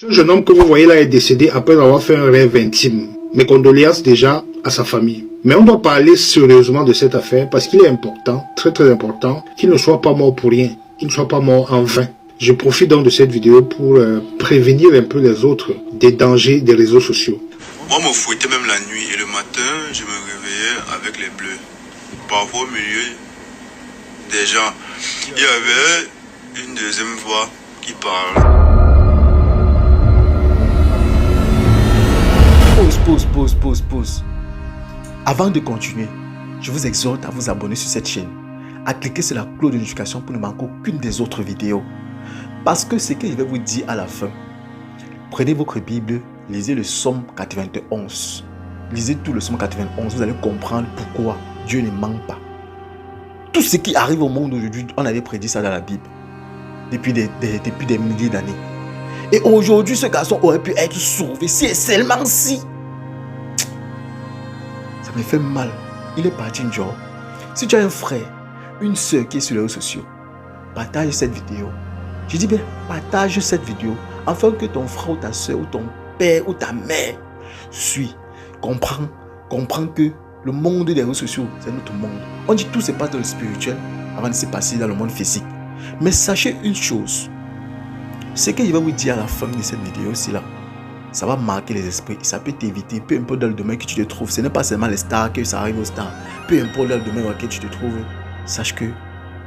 Ce jeune homme que vous voyez là est décédé après avoir fait un rêve intime. Mes condoléances déjà à sa famille. Mais on doit parler sérieusement de cette affaire parce qu'il est important, très important, qu'il ne soit pas mort pour rien, qu'il ne soit pas mort en vain. Je profite donc de cette vidéo pour prévenir un peu les autres des dangers des réseaux sociaux. Moi, me fouettais même la nuit et le matin, je me réveillais avec les bleus. Parfois au milieu des gens, il y avait une deuxième voix qui parle. Pause. Avant de continuer, je vous exhorte à vous abonner sur cette chaîne, à cliquer sur la cloche de notification pour ne manquer aucune des autres vidéos. Parce que ce que je vais vous dire à la fin, prenez votre Bible, lisez le Psaume 91. Lisez tout le Psaume 91, vous allez comprendre pourquoi Dieu ne manque pas. Tout ce qui arrive au monde aujourd'hui, on avait prédit ça dans la Bible depuis des milliers d'années. Et aujourd'hui, ce garçon aurait pu être sauvé si et seulement si. Ça me fait mal. Il est parti une jour. Si tu as un frère, une soeur qui est sur les réseaux sociaux, partage cette vidéo. Je dis bien, partage cette vidéo afin que ton frère ou ta soeur ou ton père ou ta mère suit. Comprends que le monde des réseaux sociaux, c'est notre monde. On dit tout se passe dans le spirituel avant de se passer dans le monde physique. Mais sachez une chose. Ce que je vais vous dire à la fin de cette vidéo, c'est là. Ça va marquer les esprits. Ça peut t'éviter, peu importe dans le domaine que tu te trouves. Ce n'est pas seulement les stars que ça arrive aux stars. Peu importe dans le domaine dans lequel tu te trouves. Sache que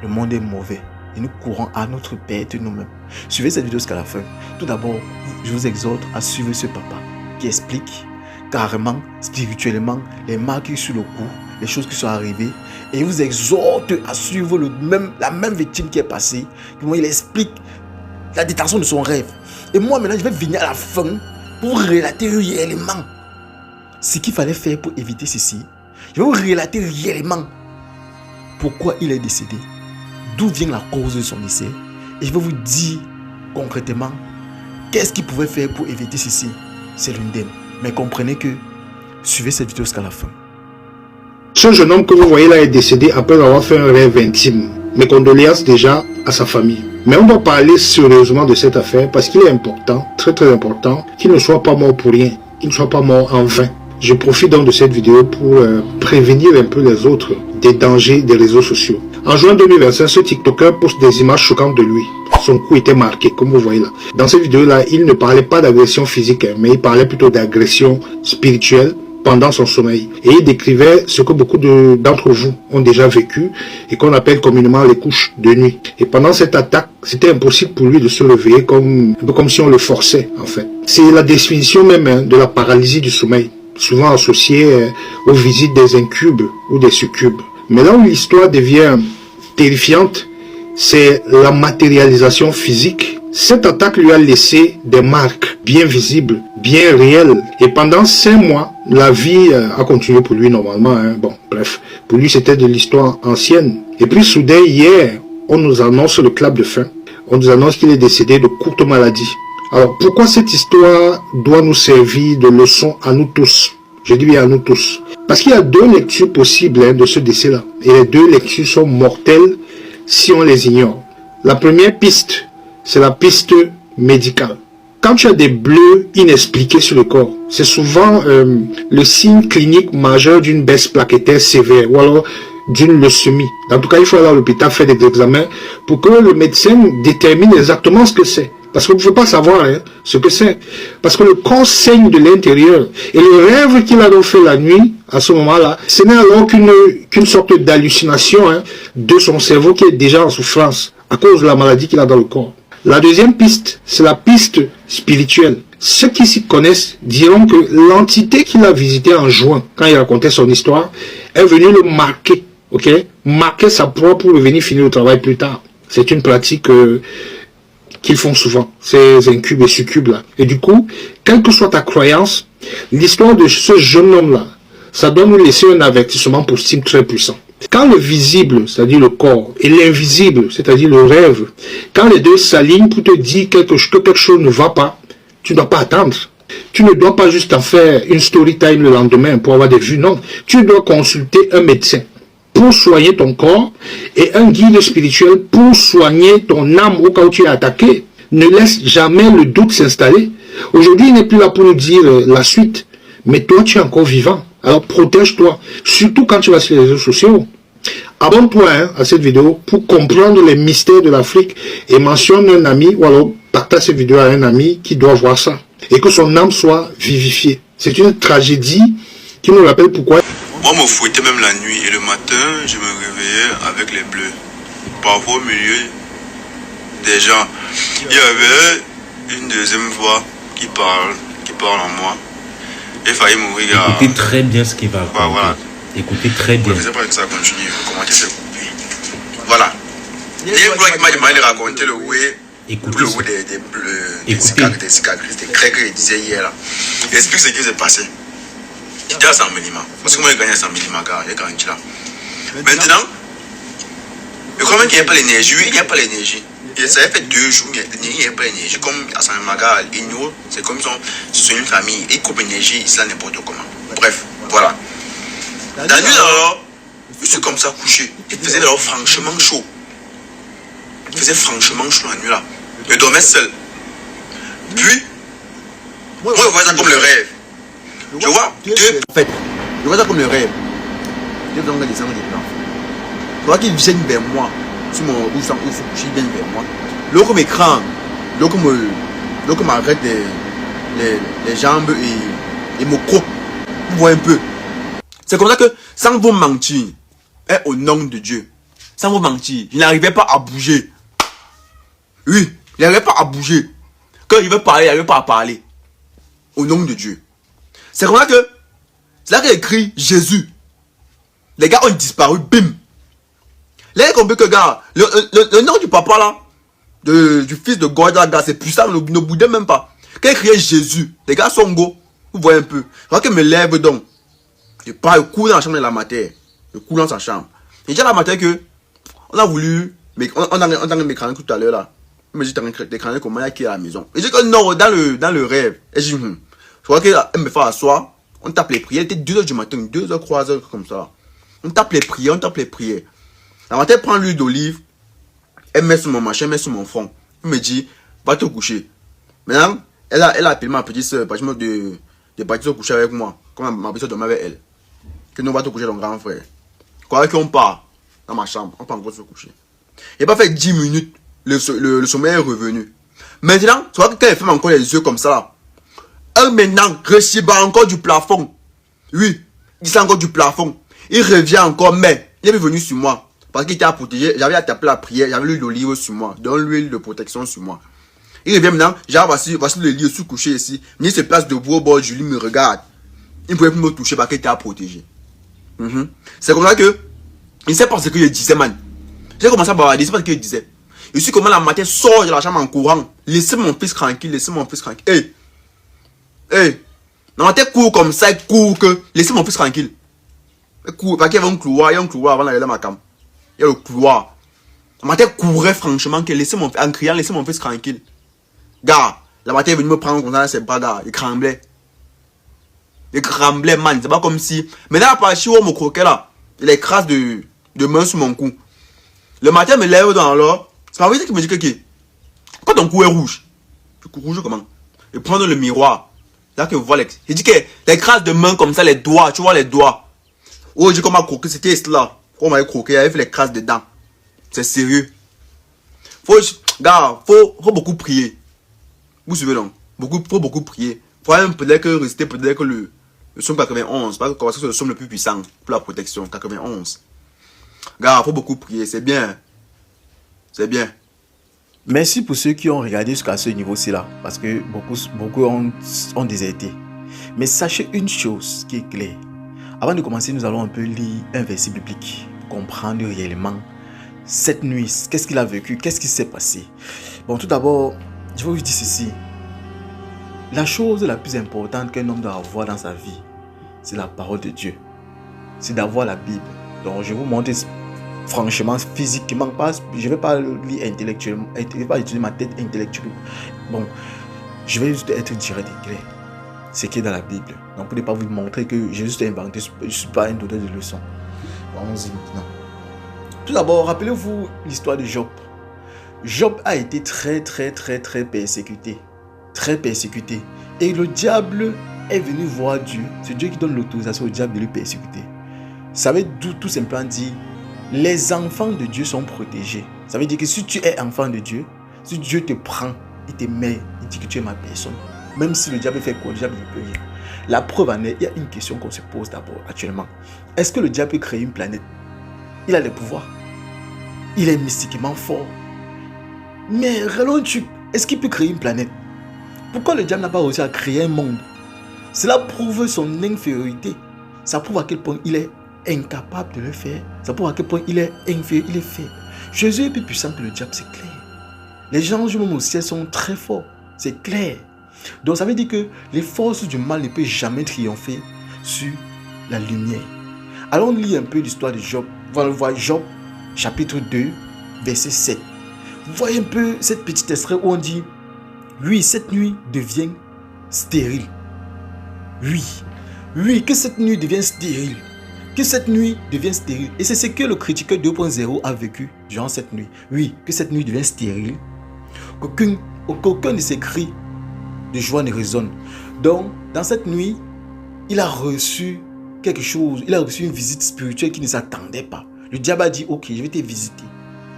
le monde est mauvais. Et nous courons à notre perte nous-mêmes. Suivez cette vidéo jusqu'à la fin. Tout d'abord, je vous exhorte à suivre ce papa qui explique carrément, spirituellement, les marques sur le cou, les choses qui sont arrivées. Et il vous exhorte à suivre la même victime qui est passée. Il explique la détention de son rêve. Et moi maintenant, je vais venir à la fin pour relater réellement ce qu'il fallait faire pour éviter ceci. Je vais vous relater réellement pourquoi il est décédé, d'où vient la cause de son décès. Et je vais vous dire concrètement qu'est-ce qu'il pouvait faire pour éviter ceci. C'est l'indemne. Mais comprenez que suivez cette vidéo jusqu'à la fin. Ce jeune homme que vous voyez là est décédé après avoir fait un rêve intime. Mes condoléances déjà à sa famille. Mais on doit parler sérieusement de cette affaire parce qu'il est important, très important, qu'il ne soit pas mort pour rien, qu'il ne soit pas mort en vain. Je profite donc de cette vidéo pour prévenir un peu les autres des dangers des réseaux sociaux. En juin 2025, ce TikToker poste des images choquantes de lui. Son cou était marqué, comme vous voyez là. Dans cette vidéo-là, il ne parlait pas d'agression physique, mais il parlait plutôt d'agression spirituelle pendant son sommeil. Et il décrivait ce que beaucoup d'entre vous ont déjà vécu et qu'on appelle communément les couches de nuit. Et pendant cette attaque, c'était impossible pour lui de se réveiller un peu comme si on le forçait en fait. C'est la définition même de la paralysie du sommeil, souvent associée aux visites des incubes ou des succubes. Mais là où l'histoire devient terrifiante, c'est la matérialisation physique. Cette attaque lui a laissé des marques bien visibles, bien réelles. Et pendant 5 mois, la vie a continué pour lui normalement. Bon, bref, pour lui c'était de l'histoire ancienne. Et puis soudain, hier, on nous annonce le clap de fin. On nous annonce qu'il est décédé de courte maladie. Alors pourquoi cette histoire doit nous servir de leçon à nous tous? Je dis bien à nous tous. Parce qu'il y a 2 lectures possibles de ce décès-là. Et les 2 lectures sont mortelles si on les ignore. La première piste, c'est la piste médicale. Quand tu as des bleus inexpliqués sur le corps, c'est souvent le signe clinique majeur d'une baisse plaquettaire sévère ou alors d'une leucémie. En tout cas, il faut aller à l'hôpital faire des examens pour que le médecin détermine exactement ce que c'est. Parce qu'on ne peut pas savoir ce que c'est. Parce que le corps saigne de l'intérieur. Et le rêve qu'il a donc fait la nuit, à ce moment-là, ce n'est alors qu'une sorte d'hallucination de son cerveau qui est déjà en souffrance à cause de la maladie qu'il a dans le corps. La deuxième piste, c'est la piste spirituelle. Ceux qui s'y connaissent diront que l'entité qu'il a visitée en juin, quand il racontait son histoire, est venue le marquer, marquer sa proie pour revenir finir le travail plus tard. C'est une pratique qu'ils font souvent, ces incubes et succubes là. Et du coup, quelle que soit ta croyance, l'histoire de ce jeune homme-là, ça doit nous laisser un avertissement possible très puissant. Quand le visible, c'est-à-dire le corps, et l'invisible, c'est-à-dire le rêve, quand les 2 s'alignent pour te dire que quelque chose ne va pas, tu ne dois pas attendre. Tu ne dois pas juste en faire une story time le lendemain pour avoir des vues, non. Tu dois consulter un médecin pour soigner ton corps et un guide spirituel pour soigner ton âme au cas où tu es attaqué. Ne laisse jamais le doute s'installer. Aujourd'hui, il n'est plus là pour nous dire la suite. Mais toi, tu es encore vivant. Alors protège-toi. Surtout quand tu vas sur les réseaux sociaux. Abonne-toi à cette vidéo pour comprendre les mystères de l'Afrique et mentionne un ami ou alors partage cette vidéo à un ami qui doit voir ça. Et que son âme soit vivifiée. C'est une tragédie qui nous rappelle pourquoi. Moi, me fouettais même la nuit et le matin, je me réveillais avec les bleus. Parfois au milieu des gens, il y avait une deuxième voix qui parle en moi. J'ai failli mourir. Écoutez très bien ce qu'il va raconter. Voilà. Écoutez très bien. Je ne sais pas que ça continue. Comment c'est coupé. Voilà. Il y a une voix qui m'a demandé de raconter le way. Écoutez. Le way des bleus, des cicatrices, des craies que je disais hier là. Explique ce qui s'est passé. J'étais à 100 mm. Parce que moi, j'ai gagné 100 mm, j'ai garanti là. Maintenant, je crois même qu'il n'y a pas l'énergie. Oui, il n'y a pas l'énergie. Ça fait 2 jours, il n'y a pas l'énergie. Comme à San Maga, Igno, c'est comme si c'est une famille. Ils coupent l'énergie, ils se la n'importe comment. Bref, voilà. La nuit alors, je suis comme ça couché. Il faisait alors franchement chaud. Il faisait franchement chaud la nuit là. Je dormais seul. Puis, moi je vois ça comme le rêve. Je vois deux. En fait, je vois ça comme le rêve. Deux gens qui descendent des plans. Je vois qu'ils viennent vers moi. Sur mon où je suis couché, ils viennent vers moi. L'autre m'écran. L'autre m'arrête les jambes et me croque. Vous voyez un peu. C'est comme ça que, sans vous mentir, et au nom de Dieu, sans vous mentir, je n'arrivais pas à bouger. Oui, je n'arrivais pas à bouger. Quand il veut parler, il n'arrive pas à parler. Au nom de Dieu. C'est comme ça que, c'est là qu'il écrit Jésus. Les gars ont disparu, bim. Là, il a compris que, gars, le nom du papa là, du fils de God là, c'est puissant, ne boudez même pas. Quand il criait Jésus, les gars sont go. Vous voyez un peu. Je que me lève donc. Je pars, je cours dans la chambre de la matière. Je cours dans sa chambre. Et déjà la matière que, on a voulu, mais on a un mécanique tout à l'heure là. Il me dit, t'as un mécanique comment il y a à la maison. Et j'ai dit que non, dans le rêve. Et j'ai dit, je crois qu'elle me fait asseoir. On tape les prières. Il était 2h du matin, 2h, 3h comme ça. On tape les prières, La matière prend l'huile d'olive. Elle met sur mon machin, elle met sur mon front. Elle me dit, va te coucher. Maintenant, elle a appelé ma petite soeur, de partir se coucher avec moi. Comme ma petite soeur dormait avec elle. Que nous on va te coucher ton grand frère. Quoi qu'on part dans ma chambre, on peut encore se coucher. Il n'a pas fait 10 minutes, le sommeil est revenu. Maintenant, tu vois que quand elle ferme encore les yeux comme ça là, elle maintenant recibe encore du plafond. Oui, il sent encore du plafond. Il revient encore, mais il est venu sur moi. Parce qu'il était à protéger, j'avais à taper la prière, j'avais l'huile d'olive sur moi, donc l'huile de protection sur moi. Il revient maintenant, genre voici le lit, je suis couché ici. Il se place debout au bord, Julie me regarde. Il ne pouvait plus me toucher parce qu'il était à protéger. C'est comme ça que, il ne sait pas ce que je disais, man. J'ai commencé à bavarder, c'est pas ce que je disais. Je suis comment la matière sort de la chambre en courant. Laissez mon fils tranquille, laissez mon fils tranquille. Hey, la matière court comme ça, elle court que, laissez mon fils tranquille. Elle court, parce qu'il y avait un couloir avant d'aller dans ma cam. Il y a le couloir. La matière courait franchement que, en criant, laissez mon fils tranquille. Gars, la matière est venue me prendre comme ça dans ses bras, gars, il tremblait. Il tremblait, man. C'est pas comme si. Maintenant, la partie où on me croquait là, il écrase de main sur mon cou. Le matin, me lève dans l'or. C'est pas vrai qu'il me dit que. Quand ton cou est rouge, tu cou rouge comment? Et prendre le miroir. Là que vous voyez. Il dit que l'écrase de main comme ça, les doigts, tu vois les doigts. Oh, j'ai comment croqué, c'était cela. Quand on m'avait croqué, il y avait l'écrase dedans. C'est sérieux. Gars, faut beaucoup prier. Vous suivez donc? Faut beaucoup prier. Faut même peut-être que rester peut-être que le somme 91, parce que c'est le somme le plus puissant pour la protection, 91. Gars, faut beaucoup prier, c'est bien. C'est bien. Merci pour ceux qui ont regardé jusqu'à ce niveau-ci là, parce que beaucoup ont déserté. Mais sachez une chose qui est claire. Avant de commencer, nous allons un peu lire un verset biblique pour comprendre réellement cette nuit, qu'est-ce qu'il a vécu, qu'est-ce qui s'est passé. Bon, tout d'abord, je vais vous dire ceci. La chose la plus importante qu'un homme doit avoir dans sa vie, c'est la parole de Dieu. C'est d'avoir la Bible. Donc, je vais vous montrer franchement, physiquement, je ne vais pas lire intellectuellement, je ne vais pas utiliser ma tête intellectuelle. Bon, je vais juste être direct et clair. Ce qui est dans la Bible. Donc, pour ne pas vous montrer que j'ai juste inventé, je ne suis pas un auteur de leçons. Allons-y maintenant. Tout d'abord, rappelez-vous l'histoire de Job. Job a été très persécuté. très persécuté. Et le diable est venu voir Dieu. C'est Dieu qui donne l'autorisation au diable de lui persécuter. Ça veut tout simplement dire, les enfants de Dieu sont protégés. Ça veut dire que si tu es enfant de Dieu, si Dieu te prend, il te met, il dit que tu es ma personne. Même si le diable fait quoi, le diable ne peut rien. La preuve en est, il y a une question qu'on se pose d'abord actuellement. Est-ce que le diable peut créer une planète? Il a le pouvoir. Il est mystiquement fort. Mais est-ce qu'il peut créer une planète? Pourquoi le diable n'a pas réussi à créer un monde? Cela prouve son infériorité. Ça prouve à quel point il est incapable de le faire. Ça prouve à quel point il est inférieur, il est faible. Jésus est plus puissant que le diable, c'est clair. Les anges même au ciel sont très forts, c'est clair. Donc ça veut dire que les forces du mal ne peuvent jamais triompher sur la lumière. Allons lire un peu l'histoire de Job. Voilà, voir Job, chapitre 2, verset 7. Vous voyez un peu cette petite extrait où on dit, oui, cette nuit devient stérile. Oui, que cette nuit devienne stérile. Que cette nuit devienne stérile. Et c'est ce que le critiqueur 2.0 a vécu durant cette nuit. Oui, que cette nuit devienne stérile. Qu'aucun de ses cris de joie ne résonne. Donc, dans cette nuit, il a reçu quelque chose. Il a reçu une visite spirituelle qu'il ne s'attendait pas. Le diable a dit, ok, je vais te visiter.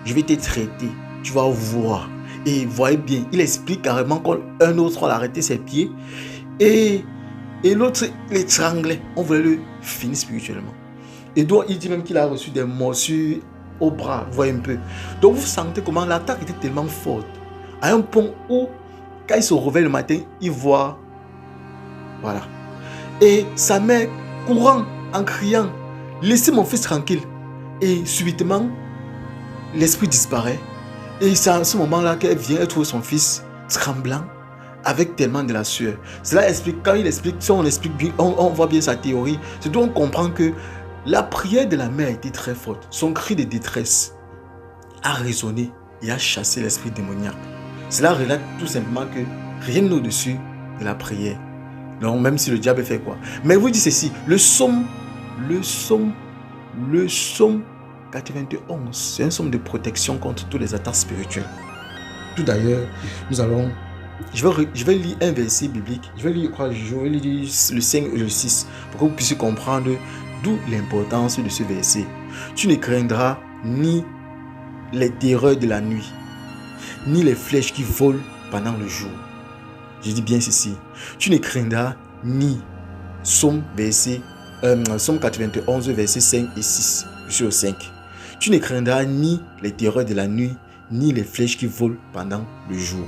Je vais te traiter. Tu vas voir. Et voyez bien, il explique carrément qu'un autre a arrêté ses pieds. Et l'autre l'étranglait. On voulait le finir spirituellement. Et donc, il dit même qu'il a reçu des morsures au bras. Vous voyez un peu. Donc, vous sentez comment l'attaque était tellement forte. À un point où, quand il se réveille le matin, il voit. Voilà. Et sa mère courant en criant, laissez mon fils tranquille. Et subitement, l'esprit disparaît. Et c'est à ce moment-là qu'elle vient trouver son fils tremblant, avec tellement de la sueur. Cela explique, quand il explique, si on explique bien, on voit bien sa théorie, c'est donc on comprend que la prière de la mère a été très forte. Son cri de détresse a résonné et a chassé l'esprit démoniaque. Cela relate tout simplement que rien n'est au-dessus de la prière. Donc même si le diable fait quoi. Mais vous dites ceci, le psaume 91, c'est un psaume de protection contre toutes les attaques spirituelles. Tout d'ailleurs, je vais lire un verset biblique. Je vais lire le 5 et le 6 pour que vous puissiez comprendre d'où l'importance de ce verset. Tu ne craindras ni les terreurs de la nuit, ni les flèches qui volent pendant le jour. Je dis bien ceci. Tu ne craindras ni Psaume 91, verset 5 et 6. Je suis au 5. Tu ne craindras ni les terreurs de la nuit, ni les flèches qui volent pendant le jour.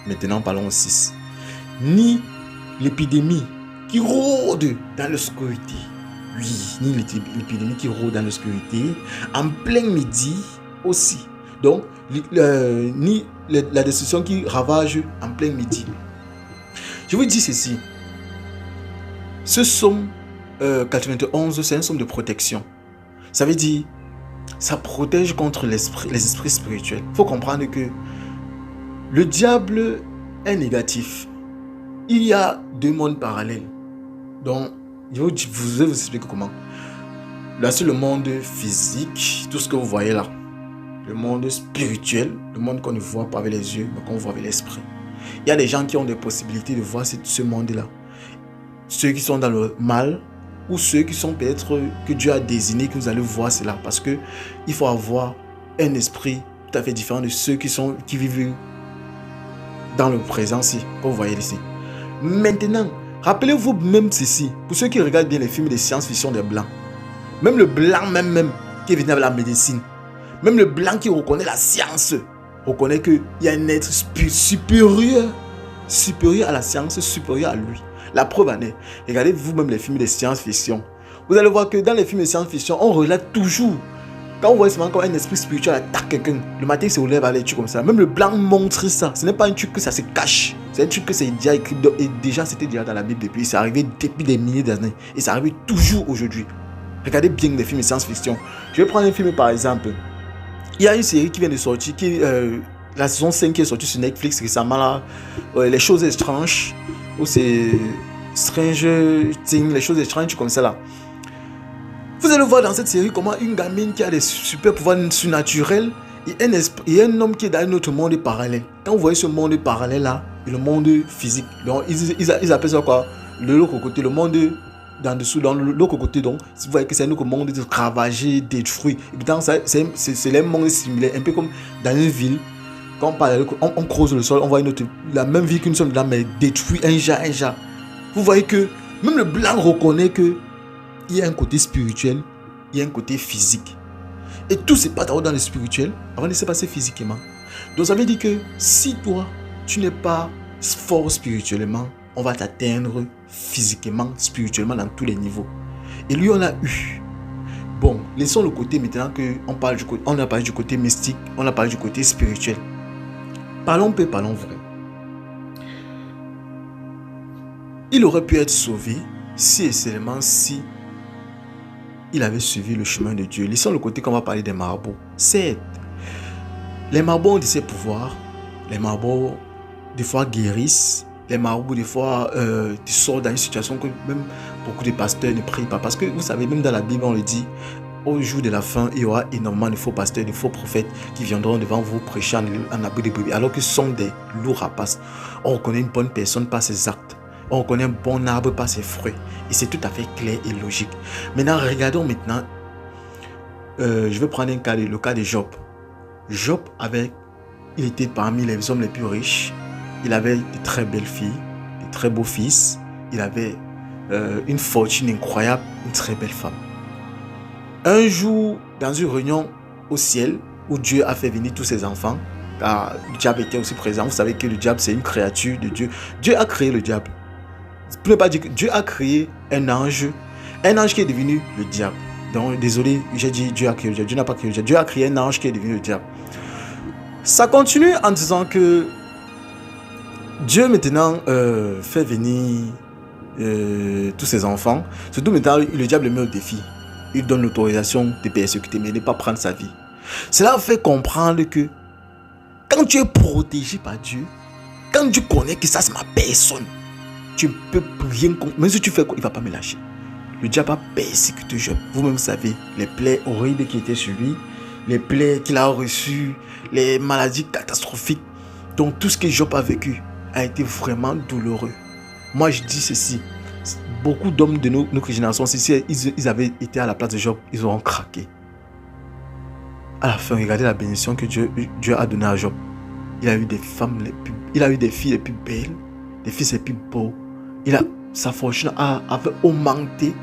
Maintenant, parlons au 6. Ni l'épidémie qui rôde dans l'obscurité. Oui, ni l'épidémie qui rôde dans l'obscurité. En plein midi aussi. Donc, ni la destruction qui ravage en plein midi. Je vous dis ceci. Ce psaume 91, c'est un psaume de protection. Ça veut dire, ça protège contre les esprits spirituels. Il faut comprendre que le diable est négatif. Il y a deux mondes parallèles. Donc, je vais vous expliquer comment. Là, c'est le monde physique, tout ce que vous voyez là. Le monde spirituel, le monde qu'on ne voit pas avec les yeux, mais qu'on voit avec l'esprit. Il y a des gens qui ont des possibilités de voir ce monde-là. Ceux qui sont dans le mal, ou ceux qui sont peut-être que Dieu a désigné que vous allez voir cela. Parce que il faut avoir un esprit tout à fait différent de ceux qui vivent dans le présent, comme vous voyez ici. Maintenant, rappelez-vous même ceci, pour ceux qui regardent bien les films de science-fiction des Blancs, même le Blanc même qui est venu avec la médecine, même le Blanc qui reconnaît la science, reconnaît qu'il y a un être supérieur à la science, supérieur à lui. La preuve en est, regardez vous-même les films de science-fiction. Vous allez voir que dans les films de science-fiction, on relate toujours. Quand on voit seulement quand un esprit spirituel attaque quelqu'un, le matin il se relève à les trucs comme ça. Même le Blanc montre ça. Ce n'est pas un truc que ça se cache. C'est un truc que c'est déjà écrit. Et déjà, c'était déjà dans la Bible depuis. C'est arrivé depuis des milliers d'années. Et ça arrive toujours aujourd'hui. Regardez bien les films de science-fiction. Je vais prendre un film par exemple. Il y a une série qui vient de sortir, la saison 5 qui est sortie sur Netflix récemment là. Les choses étranges. Ou c'est Strange Things, les choses étranges comme ça là. Vous allez voir dans cette série comment une gamine qui a des super pouvoirs surnaturels et un homme qui est dans un autre monde parallèle. Quand vous voyez ce monde parallèle là, et le monde physique. Donc, ils appellent ça quoi? L'autre côté, le monde d'en dessous, dans l'autre côté. Donc, vous voyez que c'est un autre monde ravagé, détruit. Et pourtant, c'est les mondes similaires, un peu comme dans une ville. Quand on creuse le sol, on voit la même ville qu'une seule là, mais détruit un genre. Vous voyez que même le blanc reconnaît qu'il y a un côté spirituel, il y a un côté physique. Et tout se passe dans le spirituel avant de se passer physiquement. Donc ça veut dire que si toi, tu n'es pas fort spirituellement, on va t'atteindre physiquement, spirituellement dans tous les niveaux. Et lui, on l'a eu. Bon, laissons le côté maintenant qu'on parle on a parlé du côté mystique, on a parlé du côté spirituel. Parlons peu, parlons vrai. Il aurait pu être sauvé si et seulement si il avait suivi le chemin de Dieu. Laissons le côté qu'on va parler des marabouts. Certes, les marabouts ont de ces pouvoirs. Les marabouts, des fois, guérissent. Les marabouts, des fois, tu sors dans une situation que même beaucoup de pasteurs ne prient pas. Parce que vous savez, même dans la Bible, on le dit, au jour de la fin, il y aura énormément de faux pasteurs, de faux prophètes qui viendront devant vous prêcher en abri de brebis. Alors que ce sont des lourds rapaces. On reconnaît une bonne personne par ses actes. On reconnaît un bon arbre par ses fruits. Et c'est tout à fait clair et logique. Maintenant, regardons maintenant. Je vais prendre le cas de Job. Job il était parmi les hommes les plus riches. Il avait de très belles filles, de très beaux fils. Il avait une fortune incroyable, une très belle femme. Un jour, dans une réunion au ciel, où Dieu a fait venir tous ses enfants, car le diable était aussi présent. Vous savez que le diable, c'est une créature de Dieu. Dieu a créé le diable. Pour ne pas dire que Dieu a créé un ange qui est devenu le diable. Donc, désolé, j'ai dit Dieu a créé le diable. Dieu n'a pas créé le diable. Dieu a créé un ange qui est devenu le diable. Ça continue en disant que Dieu maintenant fait venir tous ses enfants. Surtout maintenant, le diable le met au défi. Il donne l'autorisation de persécuter, mais de ne pas prendre sa vie. Cela fait comprendre que quand tu es protégé par Dieu, quand tu connais que ça c'est ma personne, tu ne peux rien contre. Même si tu fais quoi, il ne va pas me lâcher. Le diable a persécuté Job. Vous-même savez, les plaies horribles qui étaient sur lui, les plaies qu'il a reçues, les maladies catastrophiques. Donc tout ce que Job a vécu a été vraiment douloureux. Moi je dis ceci. Beaucoup d'hommes de notre génération, si ils avaient été à la place de Job, ils auront craqué. À la fin, regardez la bénédiction que Dieu a donnée à Job. Il a eu des femmes il a eu des filles les plus belles, des fils les plus beaux. Sa fortune avait augmenté.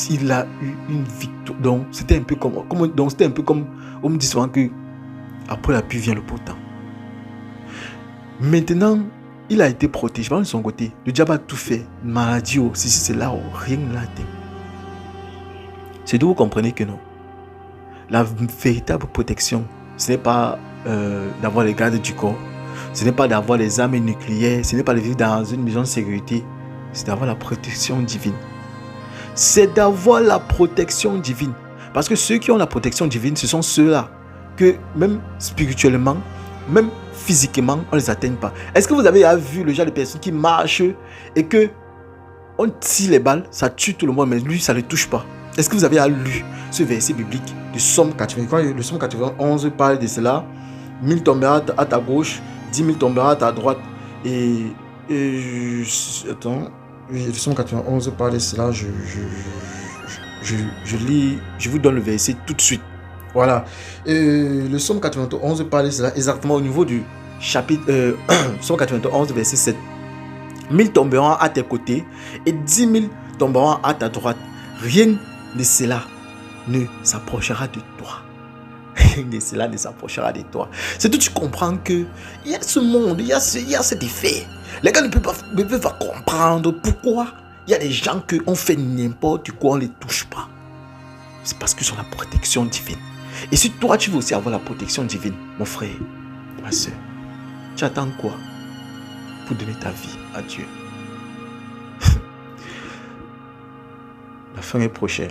Il a eu une victoire. Donc c'était un peu comme on me dit souvent que après la pluie vient le beau temps. Maintenant, il a été protégé de son côté. Le diable a tout fait. Maladie, c'est là où rien ne l'a atteint. C'est d'où vous comprenez que non. La véritable protection, ce n'est pas d'avoir les gardes du corps. Ce n'est pas d'avoir les armes nucléaires. Ce n'est pas de vivre dans une maison de sécurité. C'est d'avoir la protection divine. C'est d'avoir la protection divine. Parce que ceux qui ont la protection divine, ce sont ceux-là que même spirituellement, même physiquement, on ne les atteigne pas. Est-ce que vous avez vu le genre de personnes qui marchent et que on tire les balles, ça tue tout le monde, mais lui, ça ne le touche pas? Est-ce que vous avez lu ce verset biblique de Somme 91? Le Somme 91 parle de cela. 1000 tombera à ta gauche, 10 000 tombera à ta droite. Attends. Oui, le Somme 91 parle de cela. Je lis, je vous donne le verset tout de suite. Voilà. Le Somme 91 parle de cela exactement au niveau du chapitre Somme 91, verset 7. 1000 tomberont à tes côtés et 10 000 tomberont à ta droite. Rien de cela ne s'approchera de toi. Rien de cela ne s'approchera de toi. C'est tout, tu comprends que il y a ce monde, il y a cet effet. Les gars ne peuvent pas comprendre pourquoi il y a des gens qui ont fait n'importe quoi, on ne les touche pas. C'est parce qu'ils ont la protection divine. Et si toi, tu veux aussi avoir la protection divine, mon frère, ma soeur, tu attends quoi pour donner ta vie à Dieu? La fin est prochaine.